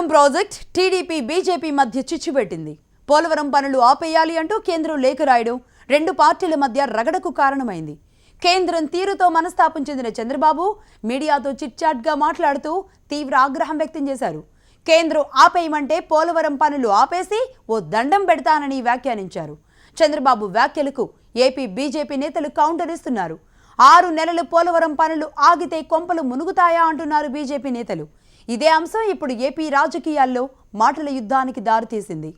Polavaram project TDP BJP మధ్య చిచ్చుపెట్టింది. పోలవరం పనులు ఆపేయాలి అంటూ కేంద్రం లేఖ రాయడం రెండు పార్టీల మధ్య రగడకు కారణమైంది. కేంద్రం తీరుతో మనస్తాపం చెందిన చంద్రబాబు మీడియాతో చిట్చాట్గా మాట్లాడుతూ తీవ్ర ఆగ్రహం వ్యక్తం చేశారు. కేంద్రం ఆపేయమంటే పోలవరం పనులు ఆపేసి ఓ దండం పెడతానని వ్యాఖ్యానించారు. చంద్రబాబు వ్యాఖ్యలకు ఏపీ బీజేపీ నేతలు కౌంటర్ ఇస్తున్నారు. 6 నెలలు పోలవరం పనులు ఆగితే కొంపలు మునుగుతాయా అంటున్నారు బీజేపీ నేతలు. ఇదే అంశం ఇప్పుడు ఏపీ రాజకీయాల్లో మాటల యుద్ధానికి దారితీసింది.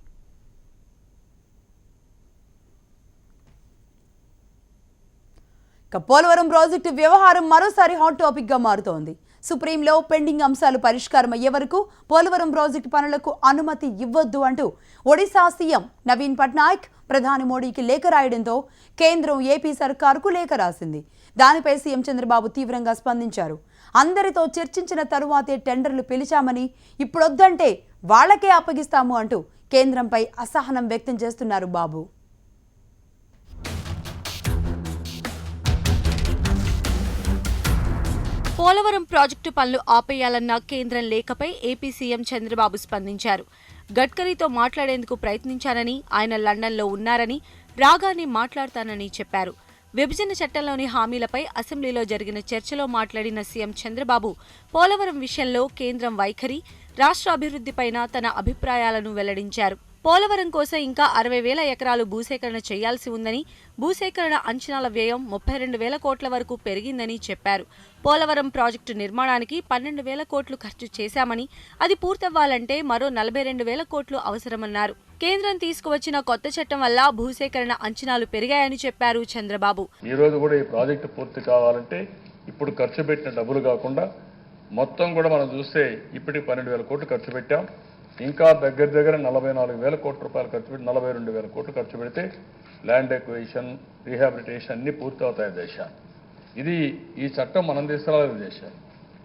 పోలవరం ప్రాజెక్టు వ్యవహారం మరోసారి హాట్ టాపిక్ గా మారుతోంది. సుప్రీంలో పెండింగ్ అంశాలు పరిష్కారం అయ్యే వరకు పోలవరం ప్రాజెక్టు పనులకు అనుమతి ఇవ్వొద్దు అంటూ ఒడిశా సీఎం నవీన్ పట్నాయక్ ప్రధాని మోడీకి లేఖ రాయడంతో కేంద్రం ఏపీ సర్కారుకు లేఖ రాసింది. దానిపై సీఎం చంద్రబాబు తీవ్రంగా స్పందించారు. అందరితో చర్చించిన తరువాతే టెండర్లు పిలిచామని, ఇప్పుడొద్దంటే వాళ్లకే అప్పగిస్తాము అంటూ కేంద్రంపై అసహనం వ్యక్తం చేస్తున్నారు బాబు. పోలవరం ప్రాజెక్టు పనులు ఆపేయాలన్న కేంద్రం లేఖపై ఏపీ సీఎం చంద్రబాబు స్పందించారు. గడ్కరీతో మాట్లాడేందుకు ప్రయత్నించానని, ఆయన లండన్లో ఉన్నారని, రాగానే మాట్లాడతానని చెప్పారు. విభజన చట్టంలోని హామీలపై అసెంబ్లీలో జరిగిన చర్చలో మాట్లాడిన సీఎం చంద్రబాబు పోలవరం విషయంలో కేంద్రం వైఖరి, రాష్ట్ర అభివృద్ధిపైన తన అభిప్రాయాలను వెల్లడించారు. పోలవరం కోసం ఇంకా 60,000 ఎకరాలు భూసేకరణ చేయాల్సి ఉందని, భూసేకరణ అంచనాల వ్యయం 32,000 కోట్ల వరకు పెరిగిందని చెప్పారు. పోలవరం ప్రాజెక్టు నిర్మాణానికి 12,000 కోట్లు ఖర్చు చేశామని, అది పూర్తవ్వాలంటే మరో 42,000 కోట్లు అవసరమన్నారు. కేంద్రం తీసుకువచ్చిన కొత్త చట్టం వల్ల భూసేకరణ అంచనాలు పెరిగాయని చెప్పారు చంద్రబాబు. ఈ రోజు కూడా ఈ ప్రాజెక్టు పూర్తి కావాలంటే ఇప్పుడు ఖర్చు పెట్టిన డబ్బులు కాకుండా మొత్తం కూడా మనం చూస్తే ఇప్పటికి 12,000 కోట్లు ఖర్చు పెట్టాం. ఇంకా దగ్గర 44,000 కోట్ల రూపాయలు ఖర్చు పెట్టి 42,000 కోట్లు ఖర్చు పెడితే ల్యాండ్ ఎక్విజిషన్, రీహాబిలిటేషన్ అన్ని పూర్తి అవుతాయి దేశం. ఇది ఈ చట్టం మనం తీసుకురాలేదు, దేశం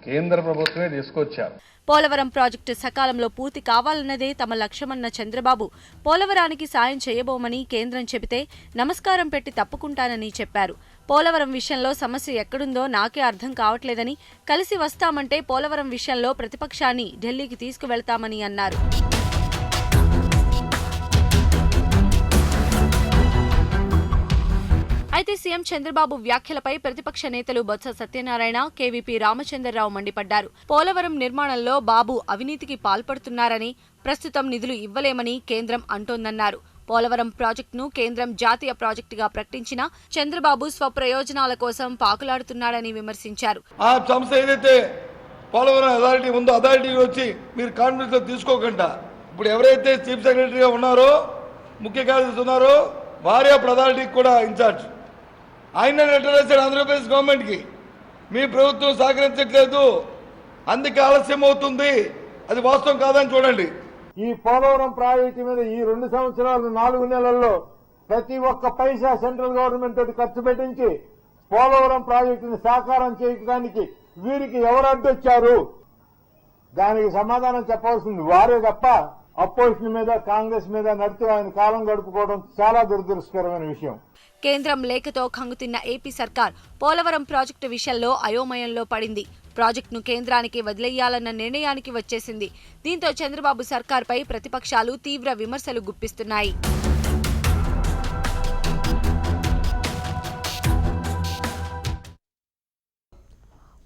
కేంద్ర ప్రభుత్వమే తీసుకొచ్చారు. పోలవరం ప్రాజెక్టు సకాలంలో పూర్తి కావాలన్నదే తమ లక్ష్యమన్న చంద్రబాబు పోలవరానికి సాయం చేయబోమని కేంద్రం చెబితే నమస్కారం పెట్టి తప్పుకుంటానని చెప్పారు. పోలవరం విషయంలో సమస్య ఎక్కడుందో నాకే అర్థం కావట్లేదని, కలిసి వస్తామంటే పోలవరం విషయంలో ప్రతిపక్షాన్ని ఢిల్లీకి తీసుకువెళ్తామని అన్నారు. అయితే సీఎం చంద్రబాబు వ్యాఖ్యలపై ప్రతిపక్ష నేతలు బొత్స సత్యనారాయణ, కేవీపీ రామచంద్రరావు మండిపడ్డారు. పోలవరం నిర్మాణంలో బాబు అవినీతికి పాల్పడుతున్నారని, ప్రస్తుతం నిధులు ఇవ్వలేమని కేంద్రం అంటోందన్నారు. పోలవరం ప్రాజెక్టును కేంద్రం జాతీయ ప్రాజెక్టుగా ప్రకటించినా చంద్రబాబు స్వప్రయోజనాల కోసం పాకులాడుతున్నాడని విమర్శించారు. ఆ సంస్థ ఏదైతే పోలవరం అథారిటీ ఉందో అథారిటీ వచ్చి మీరు కాన్ఫరెన్స్ లో తీసుకోకుండా ఇప్పుడు ఎవరైతే చీఫ్ సెక్రటరీగా ఉన్నారో, ముఖ్య కార్యదర్శి ఉన్నారో వారే అప్పుడు అథారిటీకి కూడా ఇన్ఛార్జ్. ఆయన లెటర్ రాశాడు ఆంధ్రప్రదేశ్ గవర్నమెంట్కి, మీ ప్రభుత్వం సహకరించట్లేదు, అందుకే ఆలస్యం అవుతుంది, అది వాస్తవం కాదని చూడండి. ఈ పోలవరం ప్రాజెక్టు మీద ఈ 2 సంవత్సరాలు 4 నెలల్లో ప్రతి ఒక్క పైసా సెంట్రల్ గవర్నమెంట్ తోటి ఖర్చు పెట్టించి పోలవరం ప్రాజెక్టుని సాకారం చేయడానికి వీరికి ఎవరు అడ్డొచ్చారు? దానికి సమాధానం చెప్పాల్సింది వారే తప్ప అపోజిషన్ మీద, కాంగ్రెస్ మీద నడిచి ఆయన కాలం గడుపుకోవడం చాలా దురదృష్టకరమైన విషయం. కేంద్రం లేఖతో కంగుతిన్న ఏపీ సర్కార్ పోలవరం ప్రాజెక్టు విషయంలో అయోమయంలో పడింది. ప్రాజెక్టును కేంద్రానికి వదిలేయాలన్న నిర్ణయానికి వచ్చేసింది. దీంతో చంద్రబాబు సర్కార్పై ప్రతిపక్షాలు తీవ్ర విమర్శలు గుప్పిస్తున్నాయి.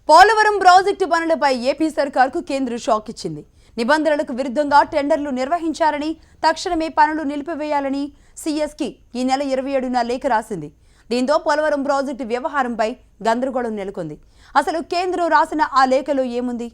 పోలవరం ప్రాజెక్టు పనులపై ఏపీ సర్కార్కు కేంద్రం షాక్ ఇచ్చింది. నిబంధనలకు విరుద్ధంగా టెండర్లు నిర్వహించారని, తక్షణమే పనులు నిలిపివేయాలని సీఎస్కి ఈ నెల 27న లేఖ రాసింది. దీంతో పోలవరం ప్రాజెక్టు వ్యవహారంపై గందరగోళం నెలకొంది. అసలు కేంద్రం రాసిన ఆ లేఖలో ఏముంది?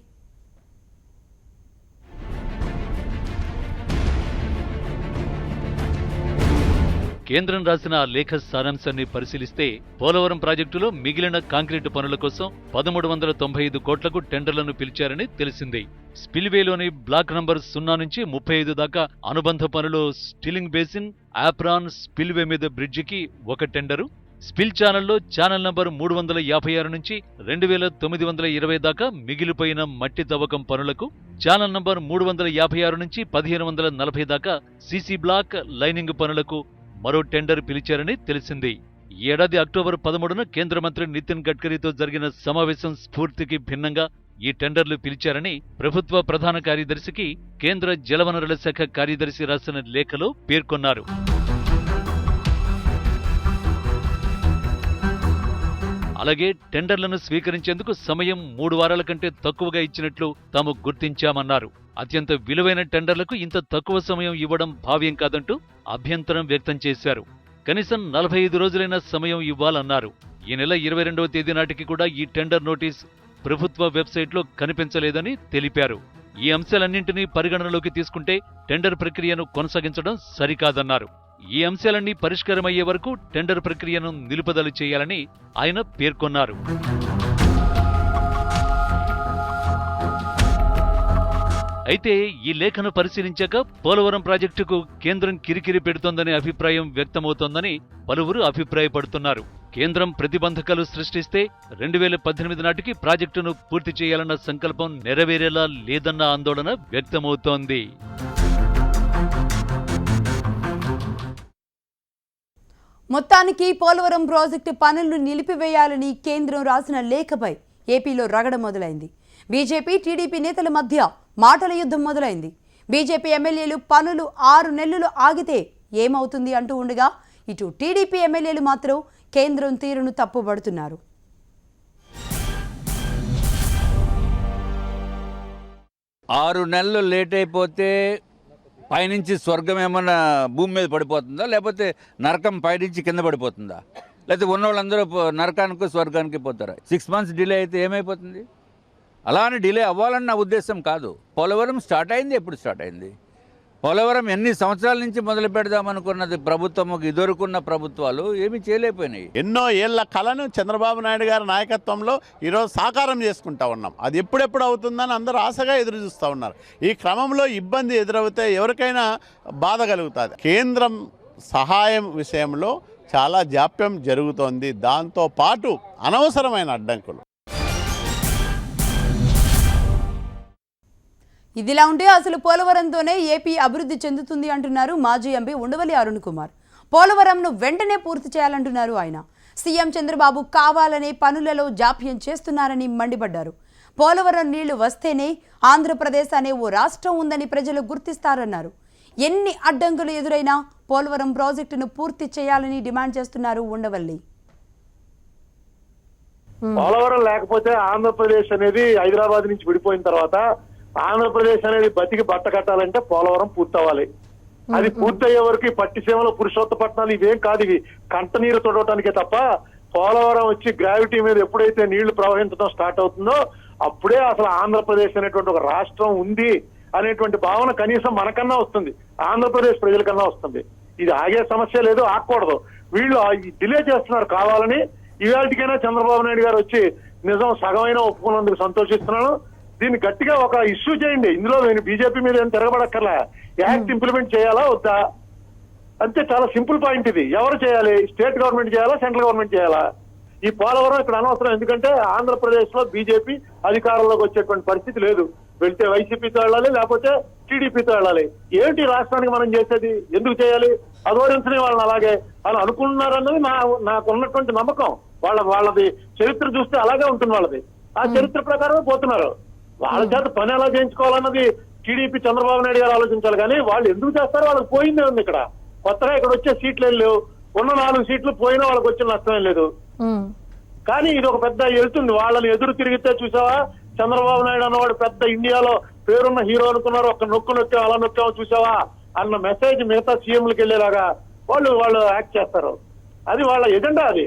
కేంద్రం రాసిన ఆ లేఖ సారాంశాన్ని పరిశీలిస్తే పోలవరం ప్రాజెక్టులో మిగిలిన కాంక్రీటు పనుల కోసం 1395 కోట్లకు టెండర్లను పిలిచారని తెలిసింది. స్పిల్వేలోని బ్లాక్ నంబర్ 0 నుంచి 35 దాకా అనుబంధ పనులు స్టిల్లింగ్ బేసిన్, ఆప్రాన్, స్పిల్వే మీద బ్రిడ్జికి ఒక టెండరు, స్పిల్ ఛానల్లో ఛానల్ నంబర్ 356 నుంచి 2,920 దాకా మిగిలిపోయిన మట్టి తవ్వకం పనులకు, ఛానల్ నంబర్ 356 నుంచి 1,540 దాకా సీసీ బ్లాక్, లైనింగ్ పనులకు మరో టెండర్ పిలిచారని తెలిసింది. ఈ ఏడాది అక్టోబర్ 13న కేంద్ర మంత్రి నితిన్ గడ్కరీతో జరిగిన సమావేశం స్ఫూర్తికి భిన్నంగా ఈ టెండర్లు పిలిచారని ప్రభుత్వ ప్రధాన కార్యదర్శికి కేంద్ర జలవనరుల శాఖ కార్యదర్శి రాసిన లేఖలో పేర్కొన్నారు. అలాగే టెండర్లను స్వీకరించేందుకు సమయం 3 వారాల కంటే తక్కువగా ఇచ్చినట్లు తాము గుర్తించామన్నారు. అత్యంత విలువైన టెండర్లకు ఇంత తక్కువ సమయం ఇవ్వడం భావ్యం కాదంటూ అభ్యంతరం వ్యక్తం చేశారు. కనీసం 45 రోజులైన సమయం ఇవ్వాలన్నారు. ఈ నెల 22వ తేదీ నాటికి కూడా ఈ టెండర్ నోటీస్ ప్రభుత్వ వెబ్సైట్లో కనిపించలేదని తెలిపారు. ఈ అంశాలన్నింటినీ పరిగణనలోకి తీసుకుంటే టెండర్ ప్రక్రియను కొనసాగించడం సరికాదన్నారు. ఈ అంశాలన్నీ పరిష్కారమయ్యే వరకు టెండర్ ప్రక్రియను నిలుపుదల చేయాలని ఆయన పేర్కొన్నారు. అయితే ఈ లేఖను పరిశీలించాక పోలవరం ప్రాజెక్టుకు కేంద్రం కిరికిరి పెడుతోందనే అభిప్రాయం వ్యక్తమవుతోందని పలువురు అభిప్రాయపడుతున్నారు. కేంద్రం ప్రతిబంధకాలు సృష్టిస్తే 2018 నాటికి ప్రాజెక్టును పూర్తి చేయాలన్న సంకల్పం నెరవేరేలా లేదన్న ఆందోళన వ్యక్తమవుతోంది. మొత్తానికి పోలవరం ప్రాజెక్టు పనులను నిలిపివేయాలని కేంద్రం రాసిన లేఖపై ఏపీలో రగడ మొదలైంది. బీజేపీ టీడీపీ నేతల మధ్య మాటల యుద్ధం మొదలైంది. బీజేపీ ఎమ్మెల్యేలు పనులు 6 నెలలు ఆగితే ఏమవుతుంది అంటూ ఉండగా, ఇటు టీడీపీ ఎమ్మెల్యేలు మాత్రం కేంద్రం తీరును తప్పుపడుతున్నారు. 6 నెలలు లేట్ అయిపోతే పైనుంచి స్వర్గం ఏమన్నా భూమి మీద పడిపోతుందా, లేకపోతే నరకం పైనుంచి కింద పడిపోతుందా, లేకపోతే ఉన్న వాళ్ళందరూ నరకానికి స్వర్గానికి పోతారా? 6 months డిలే అయితే ఏమైపోతుంది? అలానే డిలే అవ్వాలని నా ఉద్దేశం కాదు. పోలవరం స్టార్ట్ అయింది, ఎప్పుడు స్టార్ట్ అయింది? పోలవరం ఎన్ని సంవత్సరాల నుంచి మొదలు పెడదామనుకున్నది ప్రభుత్వము, ఇదివరకున్న ప్రభుత్వాలు ఏమీ చేయలేకపోయినాయి. ఎన్నో ఏళ్ల కళను చంద్రబాబు నాయుడు గారి నాయకత్వంలో ఈరోజు సాకారం చేసుకుంటా ఉన్నాం. అది ఎప్పుడెప్పుడు అవుతుందని అందరూ ఆశగా ఎదురు చూస్తూ ఉన్నారు. ఈ క్రమంలో ఇబ్బంది ఎదురవుతే ఎవరికైనా బాధ కలుగుతుంది. కేంద్రం సహాయం విషయంలో చాలా జాప్యం జరుగుతోంది. దాంతో పాటు అనవసరమైన అడ్డంకులు. ఇదిలా ఉంటే అసలు పోలవరంతోనే ఏపీ అభివృద్ధి చెందుతుంది అంటున్నారు మాజీ ఎంపీ ఉండవల్లి అరుణ్ కుమార్. పోలవరంను వెంటనే పూర్తి చేయాలంటున్నారు ఆయన. సీఎం చంద్రబాబు కావాలనే పనులలో జాప్యం చేస్తున్నారని మండిపడ్డారు. పోలవరం నీళ్లు వస్తేనే ఆంధ్రప్రదేశ్ అనే ఓ రాష్ట్రం ఉందని ప్రజలు గుర్తిస్తారన్నారు. ఎన్ని అడ్డంకులు ఎదురైనా పోలవరం ప్రాజెక్టును పూర్తి చేయాలని డిమాండ్ చేస్తున్నారు ఉండవల్లి. పోలవరం లేకపోతే ఆంధ్రప్రదేశ్ అనేది హైదరాబాద్ నుంచి విడిపోయిన తర్వాత ఆంధ్రప్రదేశ్ అనేది బతికి బట్ట కట్టాలంటే పోలవరం పూర్తవ్వాలి. అది పూర్తయ్యే వరకు పట్టిసీమలో పురుషోత్తపట్నాలు ఇవేం కాదు, ఇవి కంటనీరు తొడవటానికే తప్ప పోలవరం వచ్చి గ్రావిటీ మీద ఎప్పుడైతే నీళ్లు ప్రవహించడం స్టార్ట్ అవుతుందో అప్పుడే అసలు ఆంధ్రప్రదేశ్ అనేటువంటి ఒక రాష్ట్రం ఉంది అనేటువంటి భావన కనీసం మనకన్నా వస్తుంది, ఆంధ్రప్రదేశ్ ప్రజలకన్నా వస్తుంది. ఇది ఆగే సమస్య లేదు, ఆగకూడదు. వీళ్ళు డిలే చేస్తున్నారు కావాలని. ఇవాళకైనా చంద్రబాబు నాయుడు గారు వచ్చి నిజం సగమైన ఒప్పుకున్నందుకు సంతోషిస్తున్నాను. దీన్ని గట్టిగా ఒక ఇష్యూ చేయండి. ఇందులో నేను బీజేపీ మీద ఏం తిరగబడక్కర్లా. యాక్ట్ ఇంప్లిమెంట్ చేయాలా వద్దా అంతే, చాలా సింపుల్ పాయింట్ ఇది. ఎవరు చేయాలి? స్టేట్ గవర్నమెంట్ చేయాలా, సెంట్రల్ గవర్నమెంట్ చేయాలా? ఈ పోలవరం ఇక్కడ అనవసరం. ఎందుకంటే ఆంధ్రప్రదేశ్ లో బీజేపీ అధికారంలోకి వచ్చేటువంటి పరిస్థితి లేదు. వెళ్తే వైసీపీతో వెళ్ళాలి, లేకపోతే టీడీపీతో వెళ్ళాలి. ఏంటి రాష్ట్రానికి మనం చేసేది? ఎందుకు చేయాలి? అధోరించని వాళ్ళని అలాగే అని అనుకుంటున్నారన్నది నాకు ఉన్నటువంటి నమ్మకం. వాళ్ళది చరిత్ర చూస్తే అలాగే ఉంటుంది వాళ్ళది. ఆ చరిత్ర ప్రకారమే పోతున్నారు. వాళ్ళ చేత పని ఎలా చేయించుకోవాలన్నది టీడీపీ చంద్రబాబు నాయుడు గారు ఆలోచించాలి. కానీ వాళ్ళు ఎందుకు చేస్తారో వాళ్ళకి పోయిందే ఉంది. ఇక్కడ కొత్తగా ఇక్కడ వచ్చే సీట్లు ఏం లేవు. ఉన్న 4 సీట్లు పోయినా వాళ్ళకి వచ్చిన నష్టం ఏం లేదు. కానీ ఇది ఒక పెద్ద వెళ్తుంది. వాళ్ళని ఎదురు తిరిగితే చూసావా, చంద్రబాబు నాయుడు అన్నవాడు పెద్ద ఇండియాలో పేరున్న హీరో అనుకున్నారు, ఒక నొక్కు నొక్కాం అలా నొక్కామో చూసావా అన్న మెసేజ్ మిగతా సీఎంలకు వెళ్ళేలాగా వాళ్ళు యాక్ట్ చేస్తారు. అది వాళ్ళ ఎజెండా. అది